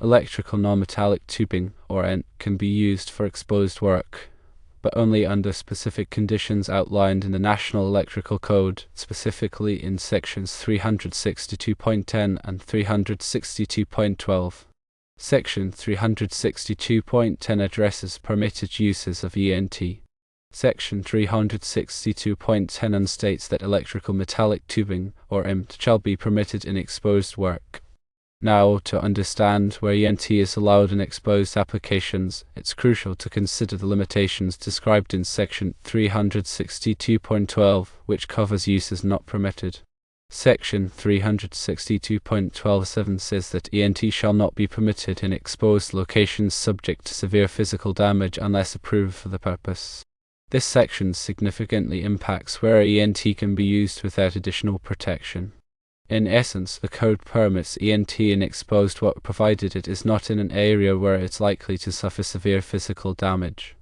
Electrical non-metallic tubing, or ENT, can be used for exposed work, but only under specific conditions outlined in the National Electrical Code, specifically in sections 362.10 and 362.12. Section 362.10 addresses permitted uses of ENT. Section 362.10 states that electrical metallic tubing, or ENT, shall be permitted in exposed work. Now, to understand where ENT is allowed in exposed applications, it's crucial to consider the limitations described in Section 362.12, which covers uses not permitted. Section 362.12(7) says that ENT shall not be permitted in exposed locations subject to severe physical damage unless approved for the purpose. This section significantly impacts where ENT can be used without additional protection. In essence, the code permits ENT in exposed work provided it is not in an area where it's likely to suffer severe physical damage.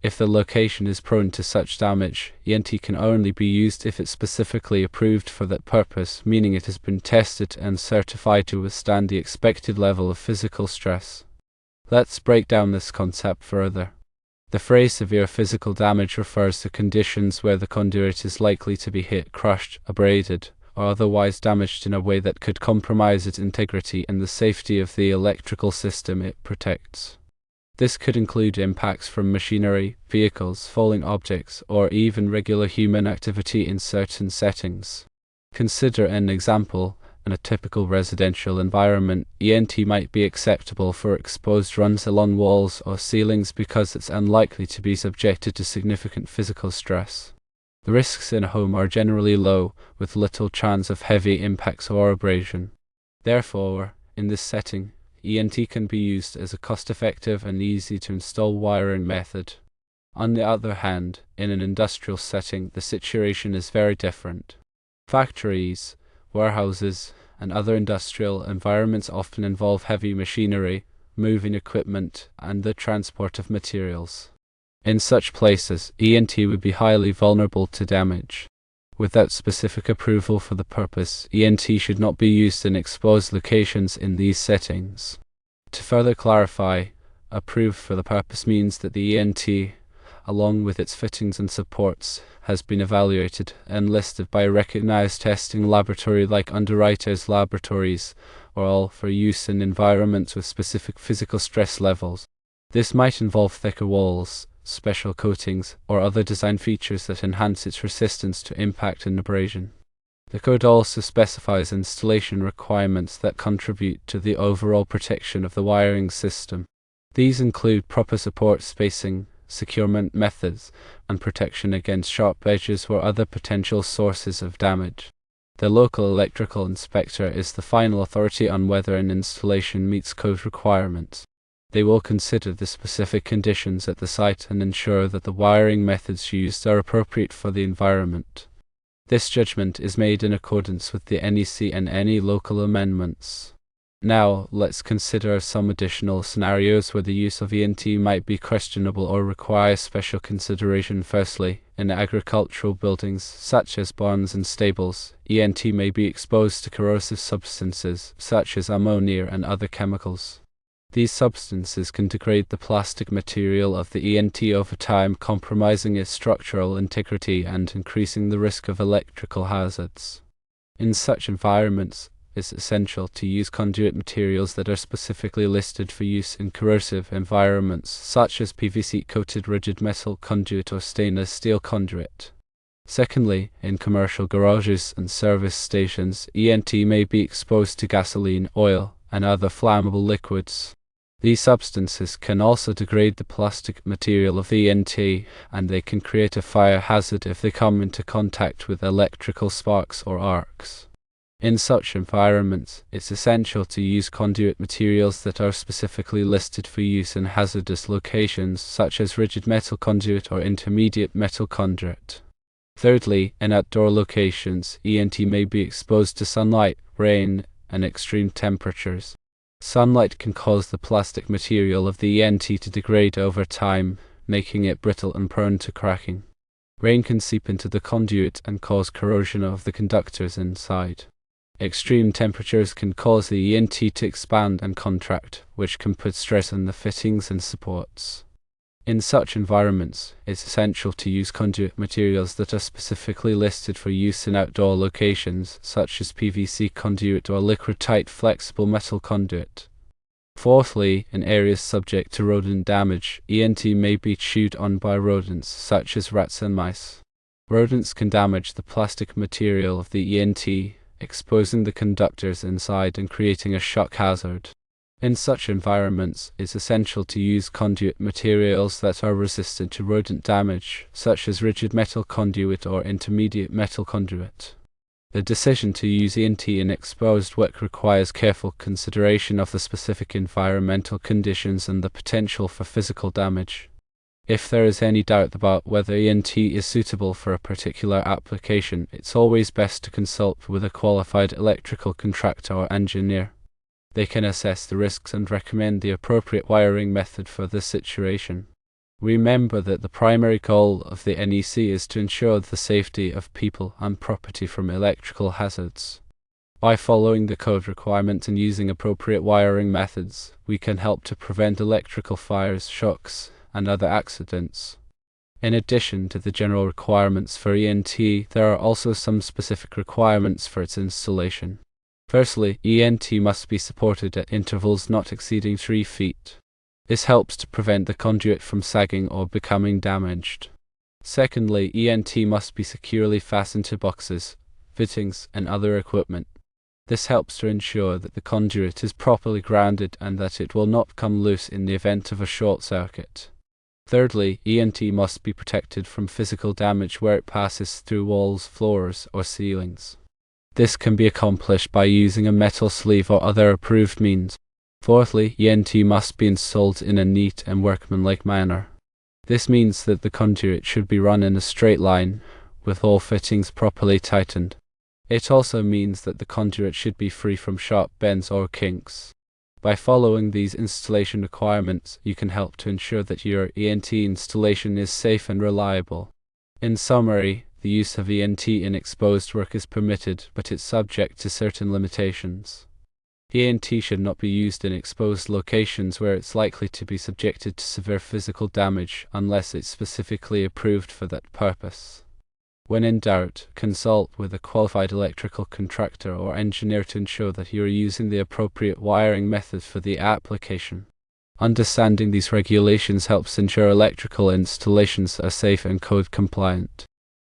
If the location is prone to such damage, ENT can only be used if it's specifically approved for that purpose, meaning it has been tested and certified to withstand the expected level of physical stress. Let's break down this concept further. The phrase severe physical damage refers to conditions where the conduit is likely to be hit, crushed, abraded, or otherwise damaged in a way that could compromise its integrity and the safety of the electrical system it protects. This could include impacts from machinery, vehicles, falling objects, or even regular human activity in certain settings. Consider an example. In a typical residential environment, ENT might be acceptable for exposed runs along walls or ceilings because it's unlikely to be subjected to significant physical stress. The risks in a home are generally low, with little chance of heavy impacts or abrasion. Therefore, in this setting, ENT can be used as a cost-effective and easy-to-install wiring method. On the other hand, in an industrial setting, the situation is very different. Factories, warehouses, and other industrial environments often involve heavy machinery, moving equipment, and the transport of materials. In such places, ENT would be highly vulnerable to damage. Without specific approval for the purpose, ENT should not be used in exposed locations in these settings. To further clarify, approved for the purpose means that the ENT, along with its fittings and supports, has been evaluated and listed by a recognized testing laboratory like Underwriters Laboratories, or all for use in environments with specific physical stress levels. This might involve thicker walls, special coatings, or other design features that enhance its resistance to impact and abrasion. The code also specifies installation requirements that contribute to the overall protection of the wiring system. These include proper support spacing, securement methods, and protection against sharp edges or other potential sources of damage. The local electrical inspector is the final authority on whether an installation meets code requirements. They will consider the specific conditions at the site and ensure that the wiring methods used are appropriate for the environment. This judgment is made in accordance with the NEC and any local amendments. Now, let's consider some additional scenarios where the use of ENT might be questionable or require special consideration. Firstly, in agricultural buildings, such as barns and stables, ENT may be exposed to corrosive substances, such as ammonia and other chemicals. These substances can degrade the plastic material of the ENT over time, compromising its structural integrity and increasing the risk of electrical hazards. In such environments, it's essential to use conduit materials that are specifically listed for use in corrosive environments, such as PVC-coated rigid metal conduit or stainless steel conduit. Secondly, in commercial garages and service stations, ENT may be exposed to gasoline, oil, and other flammable liquids. These substances can also degrade the plastic material of the ENT, and they can create a fire hazard if they come into contact with electrical sparks or arcs. In such environments, it's essential to use conduit materials that are specifically listed for use in hazardous locations, such as rigid metal conduit or intermediate metal conduit. Thirdly, in outdoor locations, ENT may be exposed to sunlight, rain, and extreme temperatures. Sunlight can cause the plastic material of the ENT to degrade over time, making it brittle and prone to cracking. Rain can seep into the conduit and cause corrosion of the conductors inside. Extreme temperatures can cause the ENT to expand and contract, which can put stress on the fittings and supports. In such environments, it's essential to use conduit materials that are specifically listed for use in outdoor locations, such as PVC conduit or liquid-tight flexible metal conduit. Fourthly, in areas subject to rodent damage, ENT may be chewed on by rodents, such as rats and mice. Rodents can damage the plastic material of the ENT, exposing the conductors inside and creating a shock hazard. In such environments, it's essential to use conduit materials that are resistant to rodent damage, such as rigid metal conduit or intermediate metal conduit. The decision to use ENT in exposed work requires careful consideration of the specific environmental conditions and the potential for physical damage. If there is any doubt about whether ENT is suitable for a particular application, it's always best to consult with a qualified electrical contractor or engineer. They can assess the risks and recommend the appropriate wiring method for the situation. Remember that the primary goal of the NEC is to ensure the safety of people and property from electrical hazards. By following the code requirements and using appropriate wiring methods, we can help to prevent electrical fires, shocks, and other accidents. In addition to the general requirements for ENT, there are also some specific requirements for its installation. Firstly, ENT must be supported at intervals not exceeding 3 feet. This helps to prevent the conduit from sagging or becoming damaged. Secondly, ENT must be securely fastened to boxes, fittings, and other equipment. This helps to ensure that the conduit is properly grounded and that it will not come loose in the event of a short circuit. Thirdly, ENT must be protected from physical damage where it passes through walls, floors, or ceilings. This can be accomplished by using a metal sleeve or other approved means. Fourthly, ENT must be installed in a neat and workmanlike manner. This means that the conduit should be run in a straight line, with all fittings properly tightened. It also means that the conduit should be free from sharp bends or kinks. By following these installation requirements, you can help to ensure that your ENT installation is safe and reliable. In summary, the use of ENT in exposed work is permitted, but it's subject to certain limitations. ENT should not be used in exposed locations where it's likely to be subjected to severe physical damage unless it's specifically approved for that purpose. When in doubt, consult with a qualified electrical contractor or engineer to ensure that you are using the appropriate wiring method for the application. Understanding these regulations helps ensure electrical installations are safe and code compliant.